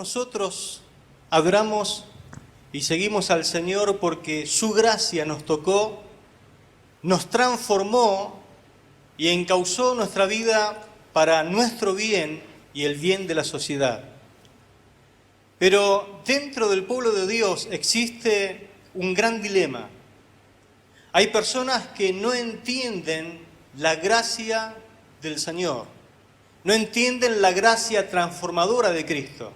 nosotros adoramos y seguimos al Señor porque su gracia nos tocó, nos transformó y encauzó nuestra vida para nuestro bien y el bien de la sociedad. Pero dentro del pueblo de Dios existe un gran dilema. Hay personas que no entienden la gracia del Señor, no entienden la gracia transformadora de Cristo.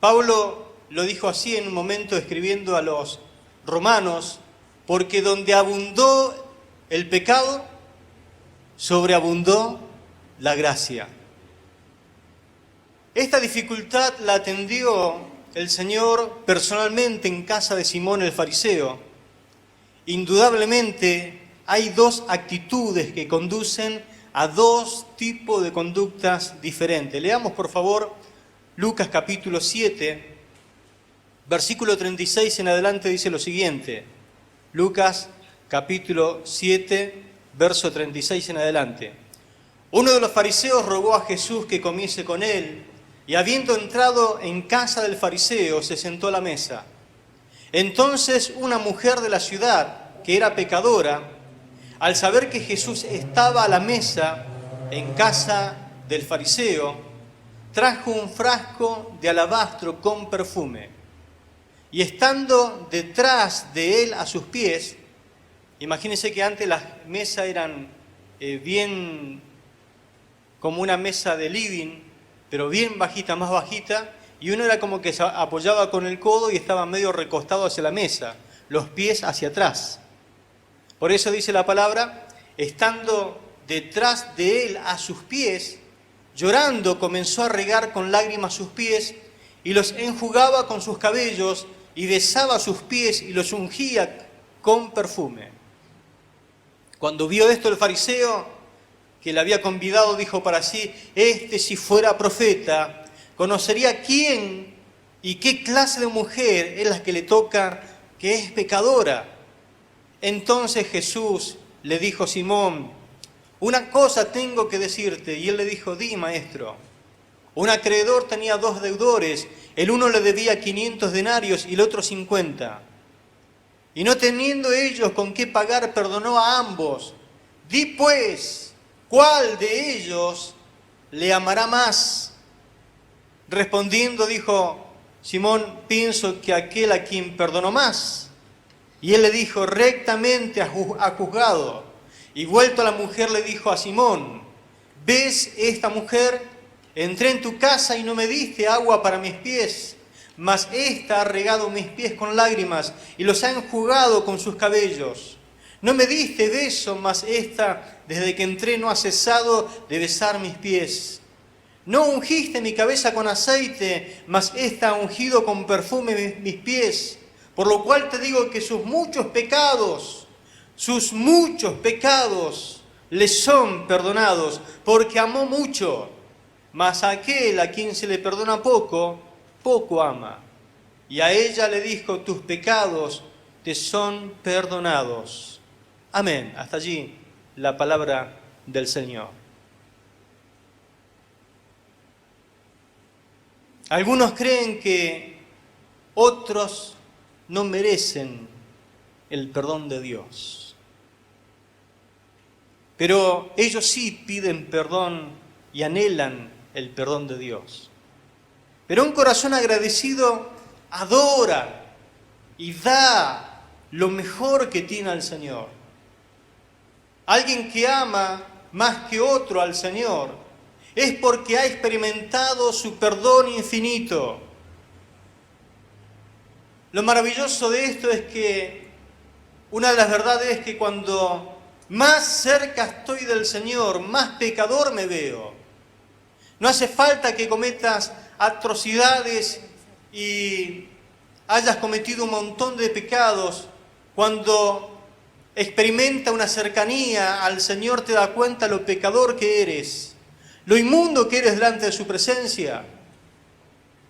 Pablo lo dijo así en un momento escribiendo a los romanos, porque donde abundó el pecado, sobreabundó la gracia. Esta dificultad la atendió el Señor personalmente en casa de Simón el fariseo. Indudablemente hay dos actitudes que conducen a dos tipos de conductas diferentes. Leamos por favor Lucas capítulo 7, versículo 36 en adelante dice lo siguiente. Lucas capítulo 7, verso 36 en adelante. Uno de los fariseos rogó a Jesús que comiese con él, y habiendo entrado en casa del fariseo, se sentó a la mesa. Entonces una mujer de la ciudad, que era pecadora, al saber que Jesús estaba a la mesa en casa del fariseo, trajo un frasco de alabastro con perfume, y estando detrás de él a sus pies, imagínense que antes las mesas eran bien como una mesa de living, pero bien bajita, más bajita, y uno era como que se apoyaba con el codo y estaba medio recostado hacia la mesa, los pies hacia atrás. Por eso dice la palabra, estando detrás de él a sus pies, llorando comenzó a regar con lágrimas sus pies y los enjugaba con sus cabellos y besaba sus pies y los ungía con perfume. Cuando vio esto el fariseo, que le había convidado, dijo para sí, si fuera profeta, conocería quién y qué clase de mujer es la que le toca, que es pecadora. Entonces Jesús le dijo a Simón, una cosa tengo que decirte. Y él le dijo, di, maestro. Un acreedor tenía dos deudores, el uno le debía 500 denarios y el otro 50. Y no teniendo ellos con qué pagar, perdonó a ambos. Di pues, ¿cuál de ellos le amará más? Respondiendo dijo Simón, pienso que aquel a quien perdonó más. Y él le dijo, rectamente ha juzgado. Y vuelto a la mujer le dijo a Simón, ¿ves esta mujer? Entré en tu casa y no me diste agua para mis pies, mas ésta ha regado mis pies con lágrimas y los ha enjugado con sus cabellos. No me diste beso, mas ésta, desde que entré, no ha cesado de besar mis pies. No ungiste mi cabeza con aceite, mas ésta ha ungido con perfume mis pies. Por lo cual te digo que sus muchos pecados le son perdonados, porque amó mucho. Mas a aquel a quien se le perdona poco, poco ama. Y a ella le dijo, tus pecados te son perdonados. Amén. Hasta allí la palabra del Señor. Algunos creen que otros no merecen el perdón de Dios. Pero ellos sí piden perdón y anhelan el perdón de Dios. Pero un corazón agradecido adora y da lo mejor que tiene al Señor. Alguien que ama más que otro al Señor es porque ha experimentado su perdón infinito. Lo maravilloso de esto es que una de las verdades es que cuando más cerca estoy del Señor, más pecador me veo. No hace falta que cometas atrocidades y hayas cometido un montón de pecados. Cuando experimenta una cercanía al Señor te da cuenta lo pecador que eres, lo inmundo que eres delante de su presencia,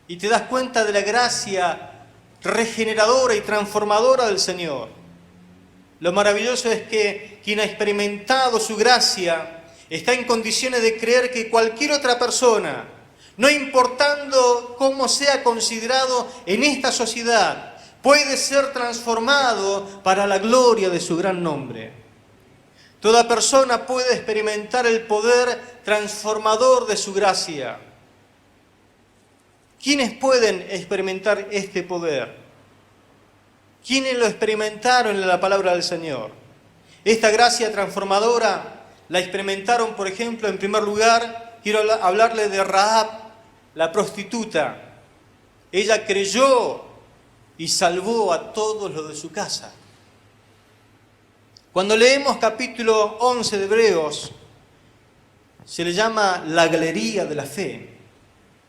y te das cuenta de la gracia regeneradora y transformadora del Señor. Lo maravilloso es que quien ha experimentado su gracia está en condiciones de creer que cualquier otra persona No importando cómo sea considerado en esta sociedad, puede ser transformado para la gloria de su gran nombre. Toda persona puede experimentar el poder transformador de su gracia. ¿Quiénes pueden experimentar este poder? ¿Quiénes lo experimentaron en la palabra del Señor? Esta gracia transformadora la experimentaron, por ejemplo, en primer lugar, quiero hablarle de Rahab, la prostituta. Ella creyó y salvó a todos los de su casa. Cuando leemos capítulo 11 de Hebreos, se le llama la galería de la fe.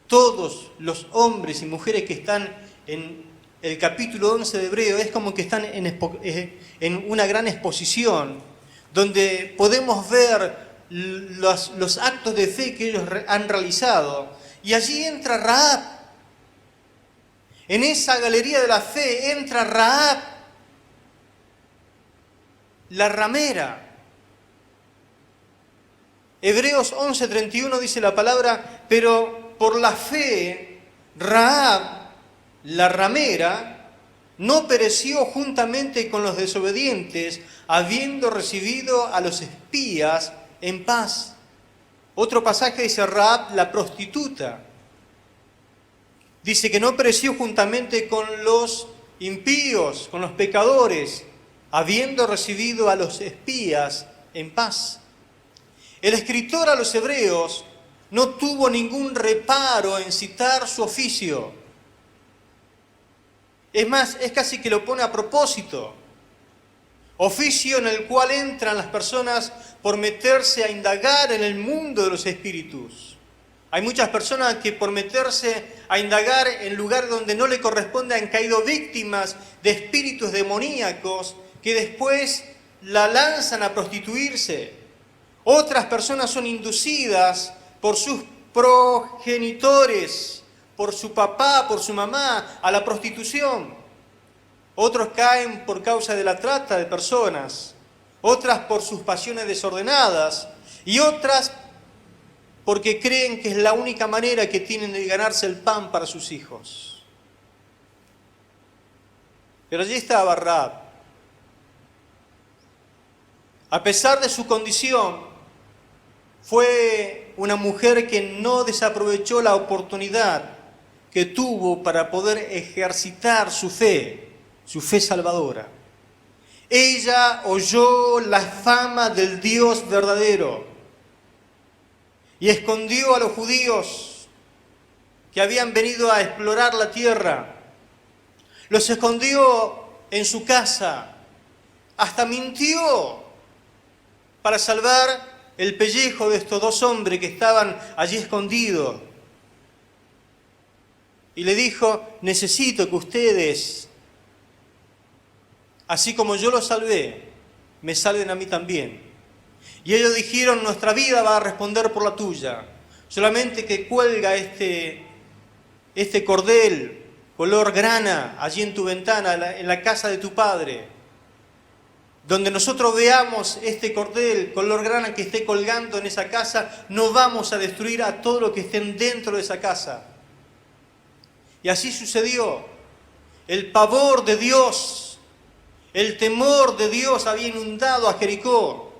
Todos los hombres y mujeres que están en el capítulo 11 de Hebreos es como que están en una gran exposición, donde podemos ver los actos de fe que ellos han realizado. Y allí entra Rahab. En esa galería de la fe entra Rahab, la ramera. Hebreos 11:31 dice la palabra, pero por la fe, Rahab, la ramera, no pereció juntamente con los desobedientes, habiendo recibido a los espías en paz. Otro pasaje dice Rahab, la prostituta. Dice que no pereció juntamente con los impíos, con los pecadores, habiendo recibido a los espías en paz. El escritor a los hebreos no tuvo ningún reparo en citar su oficio. Es más, es casi que lo pone a propósito. Oficio en el cual entran las personas por meterse a indagar en el mundo de los espíritus. Hay muchas personas que por meterse a indagar en lugares donde no le corresponde han caído víctimas de espíritus demoníacos que después la lanzan a prostituirse. Otras personas son inducidas por sus progenitores, por su papá, por su mamá, a la prostitución. Otros caen por causa de la trata de personas, otras por sus pasiones desordenadas y otras porque creen que es la única manera que tienen de ganarse el pan para sus hijos. Pero allí estaba Rahab. A pesar de su condición, fue una mujer que no desaprovechó la oportunidad que tuvo para poder ejercitar su fe salvadora. Ella oyó la fama del Dios verdadero y escondió a los judíos que habían venido a explorar la tierra. Los escondió en su casa, hasta mintió para salvar el pellejo de estos dos hombres que estaban allí escondidos. Y le dijo, necesito que ustedes, así como yo los salvé, me salven a mí también. Y ellos dijeron, nuestra vida va a responder por la tuya. Solamente que cuelga este cordel color grana allí en tu ventana, en la casa de tu padre. Donde nosotros veamos este cordel color grana que esté colgando en esa casa, no vamos a destruir a todo lo que estén dentro de esa casa. Y así sucedió. El pavor de Dios, el temor de Dios había inundado a Jericó.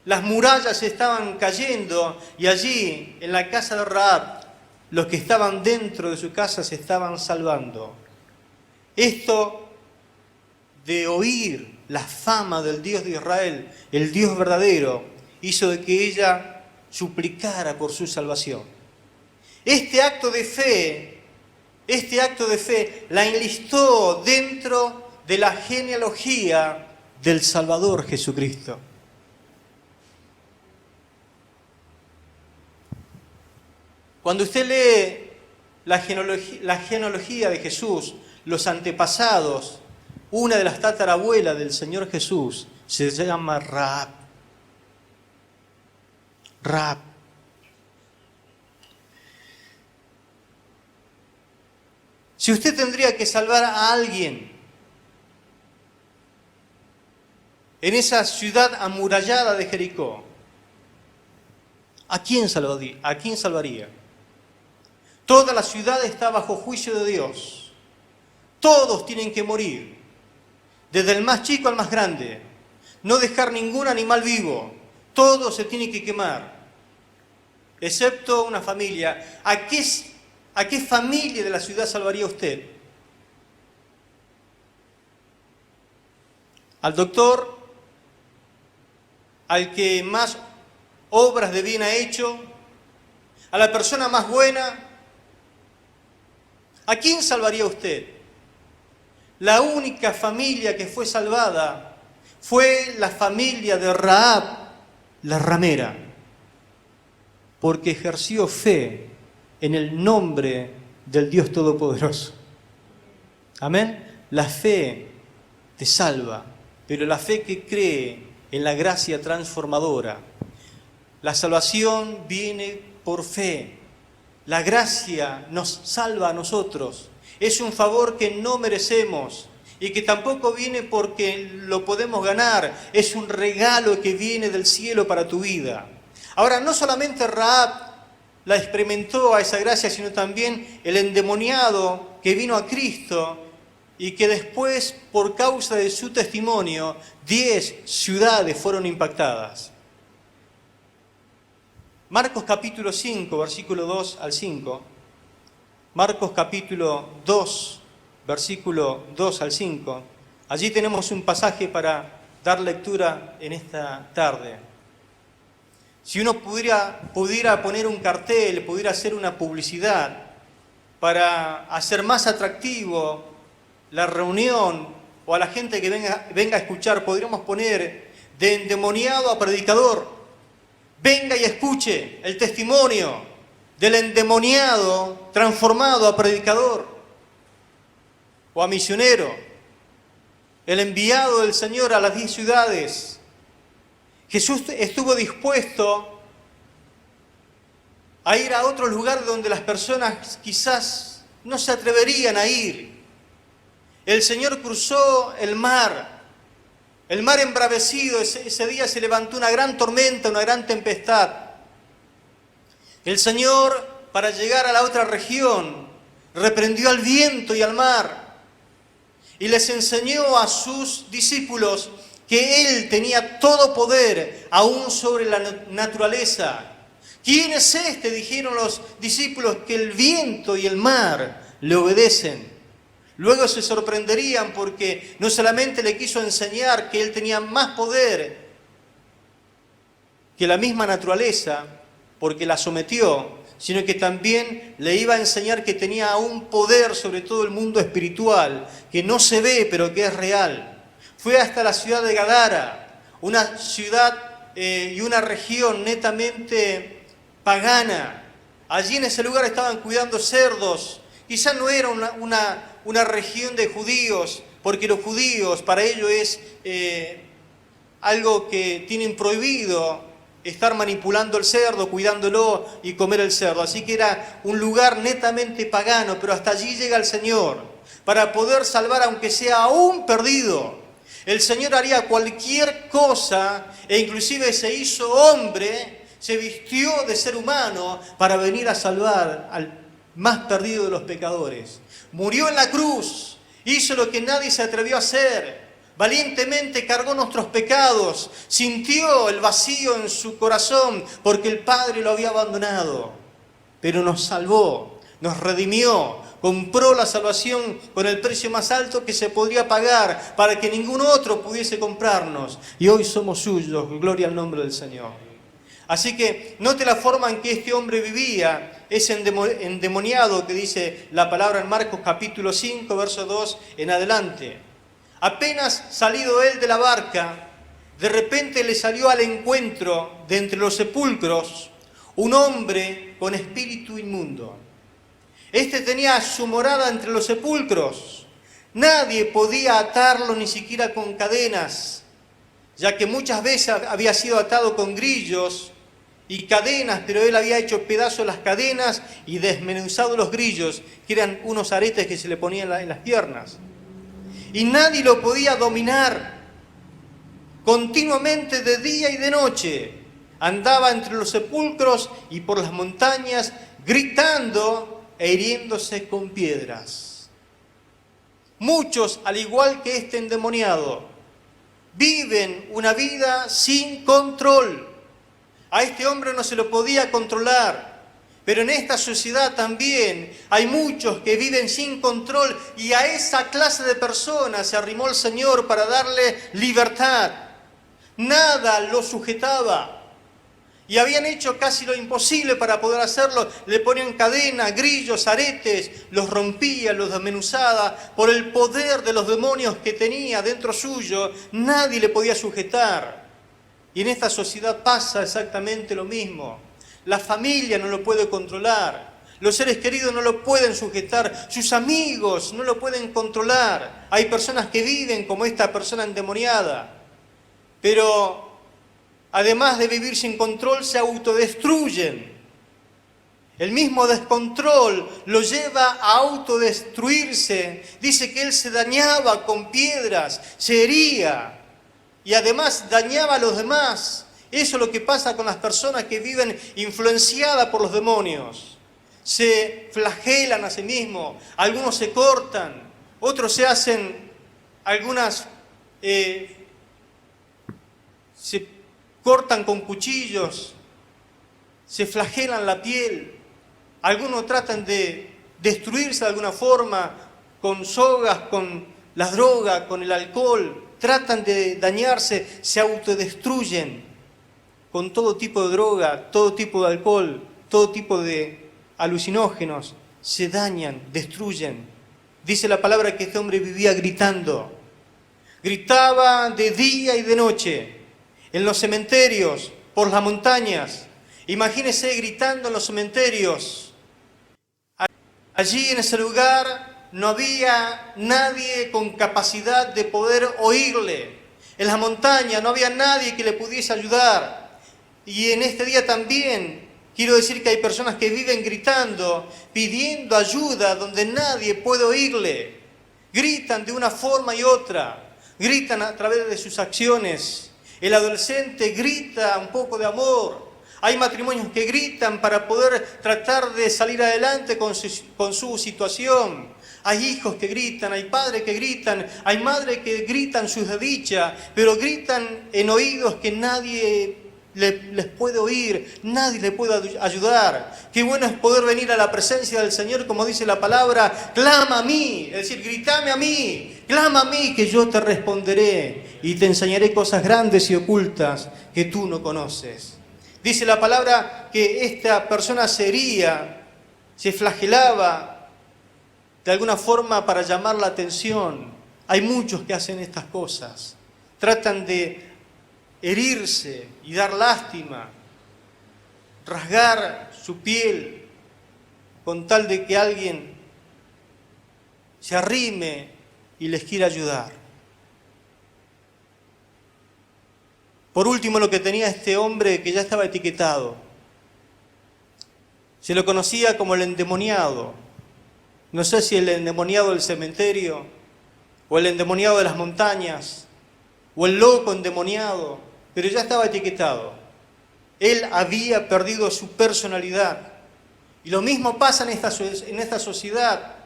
Las murallas estaban cayendo y allí, en la casa de Rahab, los que estaban dentro de su casa se estaban salvando. Esto de oír la fama del Dios de Israel, el Dios verdadero, hizo de que ella suplicara por su salvación. Este acto de fe la enlistó dentro de la genealogía del Salvador Jesucristo. Cuando usted lee la genealogía de Jesús, los antepasados, una de las tatarabuelas del Señor Jesús se llama Rahab. Rahab. Si usted tendría que salvar a alguien en esa ciudad amurallada de Jericó, ¿a quién salvaría? Toda la ciudad está bajo juicio de Dios. Todos tienen que morir, desde el más chico al más grande. No dejar ningún animal vivo. Todo se tiene que quemar, excepto una familia. ¿A qué familia de la ciudad salvaría usted? ¿Al doctor? ¿Al que más obras de bien ha hecho? ¿A la persona más buena? ¿A quién salvaría usted? La única familia que fue salvada fue la familia de Rahab, la ramera, porque ejerció fe en el nombre del Dios Todopoderoso. Amén. La fe te salva, pero la fe que cree en la gracia transformadora. La salvación viene por fe. La gracia nos salva a nosotros. Es un favor que no merecemos y que tampoco viene porque lo podemos ganar. Es un regalo que viene del cielo para tu vida. Ahora, no solamente Rahab la experimentó a esa gracia, sino también el endemoniado que vino a Cristo y que después, por causa de su testimonio, 10 ciudades fueron impactadas. Marcos capítulo 5, versículo 2 al 5. Marcos capítulo 2, versículo 2 al 5. Allí tenemos un pasaje para dar lectura en esta tarde. Si uno pudiera poner un cartel, pudiera hacer una publicidad para hacer más atractivo la reunión o a la gente que venga a escuchar, podríamos poner de endemoniado a predicador. Venga y escuche el testimonio del endemoniado transformado a predicador o a misionero, el enviado del Señor a las 10 ciudades. Jesús estuvo dispuesto a ir a otro lugar donde las personas quizás no se atreverían a ir. El Señor cruzó el mar embravecido. Ese día se levantó una gran tormenta, una gran tempestad. El Señor, para llegar a la otra región, reprendió al viento y al mar y les enseñó a sus discípulos que Él tenía todo poder, aún sobre la naturaleza. ¿Quién es este?, dijeron los discípulos, que el viento y el mar le obedecen. Luego se sorprenderían porque no solamente le quiso enseñar que Él tenía más poder que la misma naturaleza, porque la sometió, sino que también le iba a enseñar que tenía un poder sobre todo el mundo espiritual, que no se ve pero que es real. Fue hasta la ciudad de Gadara, una ciudad y una región netamente pagana. Allí en ese lugar estaban cuidando cerdos. Quizás no era una región de judíos, porque los judíos, para ellos es algo que tienen prohibido, estar manipulando el cerdo, cuidándolo y comer el cerdo. Así que era un lugar netamente pagano, pero hasta allí llega el Señor, para poder salvar aunque sea aún perdido. El Señor haría cualquier cosa, e inclusive se hizo hombre, se vistió de ser humano para venir a salvar al más perdido de los pecadores. Murió en la cruz, hizo lo que nadie se atrevió a hacer. Valientemente cargó nuestros pecados, sintió el vacío en su corazón porque el Padre lo había abandonado. Pero nos salvó, nos redimió, compró la salvación con el precio más alto que se podría pagar para que ningún otro pudiese comprarnos. Y hoy somos suyos, gloria al nombre del Señor. Así que note la forma en que este hombre vivía, ese endemoniado que dice la palabra en Marcos capítulo 5, verso 2 en adelante. Apenas salido él de la barca, de repente le salió al encuentro de entre los sepulcros un hombre con espíritu inmundo. Este tenía su morada entre los sepulcros. Nadie podía atarlo ni siquiera con cadenas, ya que muchas veces había sido atado con grillos y cadenas, pero él había hecho pedazos las cadenas y desmenuzado los grillos, que eran unos aretes que se le ponían en las piernas. Y nadie lo podía dominar. Continuamente de día y de noche andaba entre los sepulcros y por las montañas gritando e hiriéndose con piedras. Muchos, al igual que este endemoniado, viven una vida sin control. A este hombre no se lo podía controlar, pero en esta sociedad también hay muchos que viven sin control, y a esa clase de personas se arrimó el Señor para darle libertad. Nada lo sujetaba. Y habían hecho casi lo imposible para poder hacerlo. Le ponían cadenas, grillos, aretes, los rompía, los desmenuzaba. Por el poder de los demonios que tenía dentro suyo, nadie le podía sujetar. Y en esta sociedad pasa exactamente lo mismo. La familia no lo puede controlar. Los seres queridos no lo pueden sujetar. Sus amigos no lo pueden controlar. Hay personas que viven como esta persona endemoniada. Pero además de vivir sin control, se autodestruyen. El mismo descontrol lo lleva a autodestruirse. Dice que él se dañaba con piedras, se hería y además dañaba a los demás. Eso es lo que pasa con las personas que viven influenciadas por los demonios. Se flagelan a sí mismos, algunos se cortan, otros se hacen algunas... se cortan con cuchillos, se flagelan la piel, algunos tratan de destruirse de alguna forma con sogas, con las drogas, con el alcohol, tratan de dañarse, se autodestruyen con todo tipo de droga, todo tipo de alcohol, todo tipo de alucinógenos, se dañan, destruyen. Dice la palabra que este hombre vivía gritando, gritaba de día y de noche, en los cementerios, por las montañas. Imagínese gritando en los cementerios. Allí en ese lugar no había nadie con capacidad de poder oírle. En las montañas no había nadie que le pudiese ayudar. Y en este día también quiero decir que hay personas que viven gritando, pidiendo ayuda donde nadie puede oírle. Gritan de una forma y otra. Gritan a través de sus acciones. El adolescente grita un poco de amor. Hay matrimonios que gritan para poder tratar de salir adelante con su situación. Hay hijos que gritan, hay padres que gritan, hay madres que gritan sus desdichas, pero gritan en oídos que nadie les puede oír, nadie les puede ayudar. Qué bueno es poder venir a la presencia del Señor, como dice la palabra, clama a mí, es decir, gritame a mí, clama a mí que yo te responderé y te enseñaré cosas grandes y ocultas que tú no conoces. Dice la palabra que esta persona se hería, se flagelaba de alguna forma para llamar la atención. Hay muchos que hacen estas cosas, tratan de herirse y dar lástima, rasgar su piel con tal de que alguien se arrime y les quiera ayudar. Por último, lo que tenía este hombre que ya estaba etiquetado. Se lo conocía como el endemoniado. No sé si el endemoniado del cementerio, o el endemoniado de las montañas, o el loco endemoniado, pero ya estaba etiquetado. Él había perdido su personalidad. Y lo mismo pasa en esta sociedad.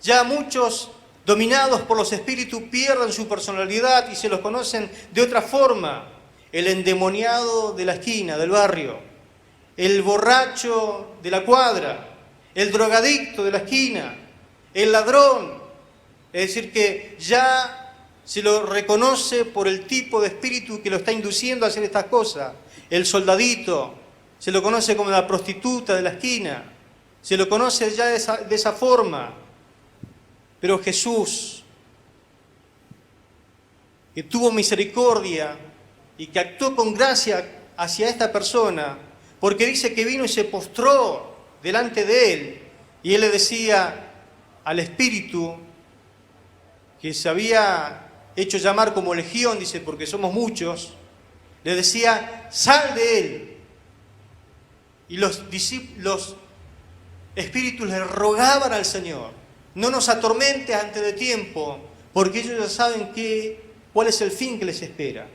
Ya muchos, dominados por los espíritus, pierden su personalidad y se los conocen de otra forma. El endemoniado de la esquina, del barrio, el borracho de la cuadra, el drogadicto de la esquina, el ladrón. Es decir, que ya se lo reconoce por el tipo de espíritu que lo está induciendo a hacer estas cosas. El soldadito, se lo conoce como la prostituta de la esquina, se lo conoce ya de esa forma. Pero Jesús, que tuvo misericordia y que actuó con gracia hacia esta persona, porque dice que vino y se postró delante de él, y él le decía al espíritu que se había hecho llamar como legión, dice, porque somos muchos, le decía, sal de él. Y los espíritus le rogaban al Señor, no nos atormentes antes de tiempo, porque ellos ya saben cuál es el fin que les espera.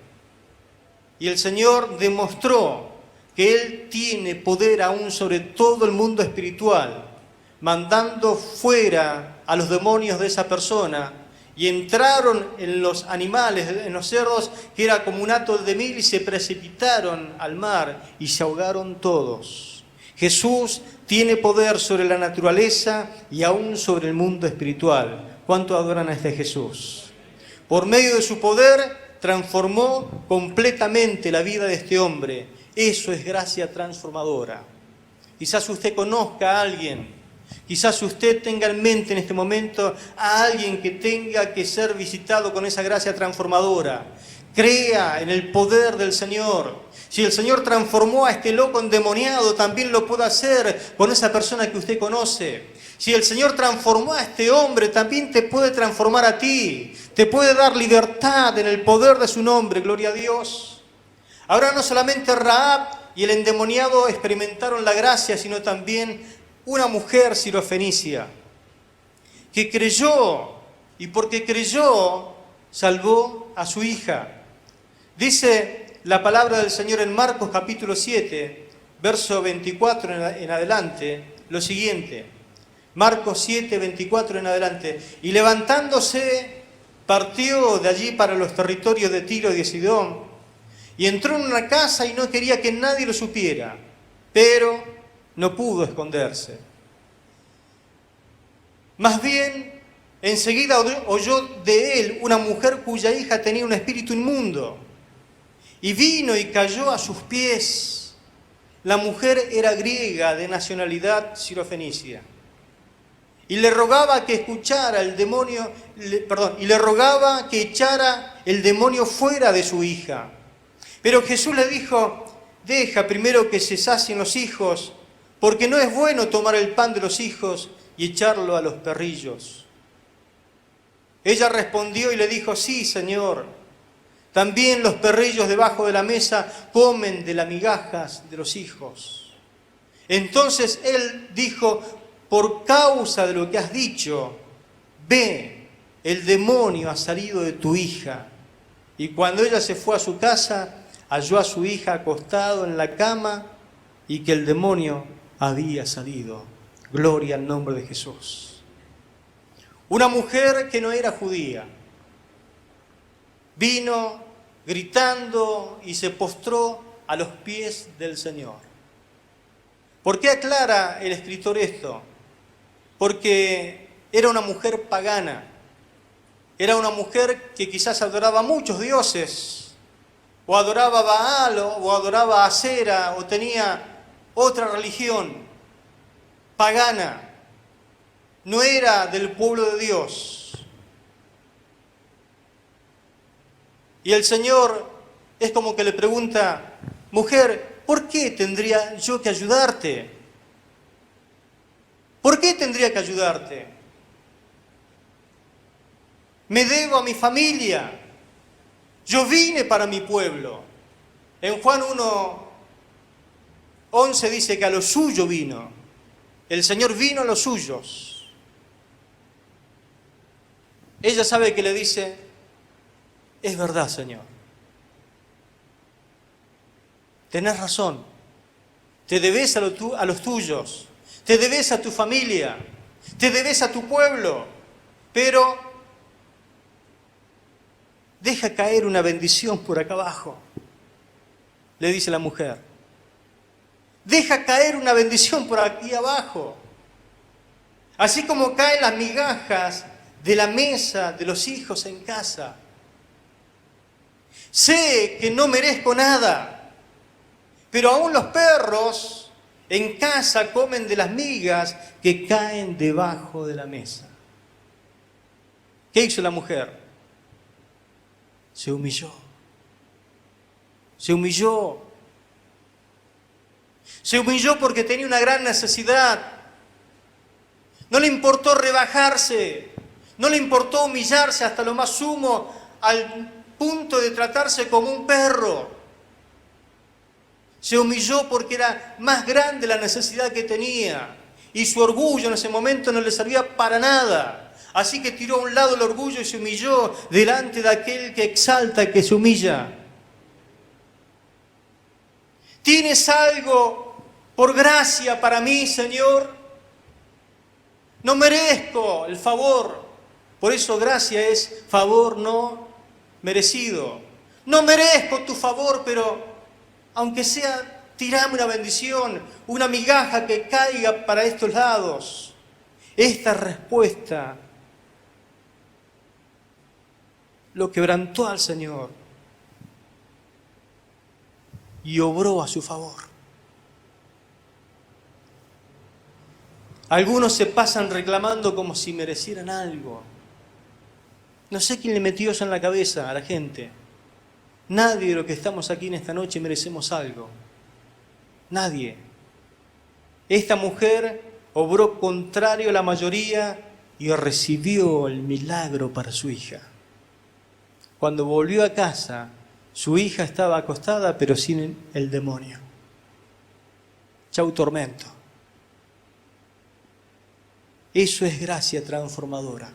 Y el Señor demostró que Él tiene poder aún sobre todo el mundo espiritual, mandando fuera a los demonios de esa persona, y entraron en los animales, en los cerdos, que era como un hato de miel, y se precipitaron al mar y se ahogaron todos. Jesús tiene poder sobre la naturaleza y aún sobre el mundo espiritual. ¿Cuánto adoran a este Jesús? Por medio de su poder transformó completamente la vida de este hombre. Eso es gracia transformadora. Quizás usted conozca a alguien, quizás usted tenga en mente en este momento a alguien que tenga que ser visitado con esa gracia transformadora. Crea en el poder del Señor. Si el Señor transformó a este loco endemoniado, también lo puede hacer con esa persona que usted conoce. Si el Señor transformó a este hombre, también te puede transformar a ti. Te puede dar libertad en el poder de su nombre, gloria a Dios. Ahora no solamente Rahab y el endemoniado experimentaron la gracia, sino también una mujer sirofenicia que creyó, y porque creyó, salvó a su hija. Dice la palabra del Señor en Marcos capítulo 7, verso 24 en adelante, lo siguiente. Marcos 7, 24 en adelante. Y levantándose, partió de allí para los territorios de Tiro y de Sidón, y entró en una casa y no quería que nadie lo supiera, pero no pudo esconderse. Más bien, enseguida oyó de él una mujer cuya hija tenía un espíritu inmundo, y vino y cayó a sus pies. La mujer era griega, de nacionalidad sirofenicia, y le rogaba que escuchara el demonio, y le rogaba que echara el demonio fuera de su hija. Pero Jesús le dijo: deja primero que se sacien los hijos, porque no es bueno tomar el pan de los hijos y echarlo a los perrillos. Ella respondió y le dijo: sí, Señor, también los perrillos debajo de la mesa comen de las migajas de los hijos. Entonces él dijo: por causa de lo que has dicho, ve, el demonio ha salido de tu hija. Y cuando ella se fue a su casa, halló a su hija acostado en la cama y que el demonio había salido. Gloria al nombre de Jesús. Una mujer que no era judía vino gritando y se postró a los pies del Señor. ¿Por qué aclara el escritor esto? Porque era una mujer pagana. Era una mujer que quizás adoraba a muchos dioses, o adoraba a Baal, o adoraba a Acera, o tenía otra religión pagana. No era del pueblo de Dios. Y el Señor es como que le pregunta: mujer, ¿por qué tendría yo que ayudarte? ¿Por qué tendría que ayudarte? Me debo a mi familia. Yo vine para mi pueblo. En Juan 1:11 dice que a lo suyo vino. El Señor vino a los suyos. Ella sabe que le dice: es verdad, Señor. Tenés razón. Te debes a los tuyos. Te debes a tu familia. Te debes a tu pueblo. Pero deja caer una bendición por acá abajo, le dice la mujer. Deja caer una bendición por aquí abajo. Así como caen las migajas de la mesa de los hijos en casa. Sé que no merezco nada, pero aún los perros en casa comen de las migas que caen debajo de la mesa. ¿Qué hizo la mujer? Se humilló. Se humilló. Se humilló porque tenía una gran necesidad. No le importó rebajarse. No le importó humillarse hasta lo más sumo, al punto de tratarse como un perro. Se humilló porque era más grande la necesidad que tenía. Y su orgullo en ese momento no le servía para nada. Así que tiró a un lado el orgullo y se humilló delante de aquel que exalta y que se humilla. ¿Tienes algo por gracia para mí, Señor? No merezco el favor. Por eso gracia es favor no merecido. No merezco tu favor, pero aunque sea, tirame una bendición, una migaja que caiga para estos lados. Esta respuesta lo quebrantó al Señor y obró a su favor. Algunos se pasan reclamando como si merecieran algo. No sé quién le metió eso en la cabeza a la gente. Nadie de los que estamos aquí en esta noche merecemos algo. Nadie. Esta mujer obró contrario a la mayoría y recibió el milagro para su hija. Cuando volvió a casa, su hija estaba acostada pero sin el demonio. Chau tormento. Eso es gracia transformadora.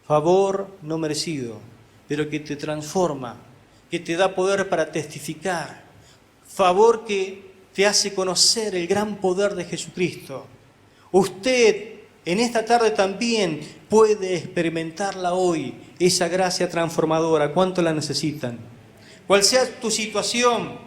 Favor no merecido, pero que te transforma, que te da poder para testificar. Favor que te hace conocer el gran poder de Jesucristo. Usted en esta tarde también puede experimentarla hoy, esa gracia transformadora. ¿Cuánto la necesitan? Cual sea tu situación,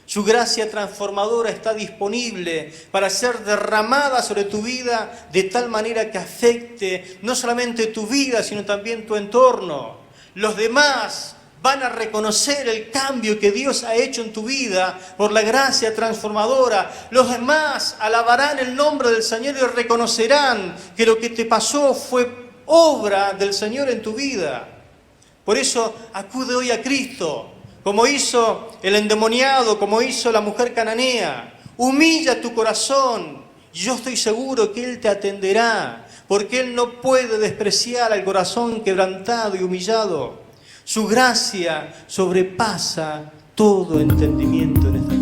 su gracia transformadora está disponible para ser derramada sobre tu vida de tal manera que afecte no solamente tu vida, sino también tu entorno. Los demás van a reconocer el cambio que Dios ha hecho en tu vida por la gracia transformadora. Los demás alabarán el nombre del Señor y reconocerán que lo que te pasó fue obra del Señor en tu vida. Por eso acude hoy a Cristo, como hizo el endemoniado, como hizo la mujer cananea. Humilla tu corazón y yo estoy seguro que Él te atenderá, porque Él no puede despreciar al corazón quebrantado y humillado. Su gracia sobrepasa todo entendimiento en esta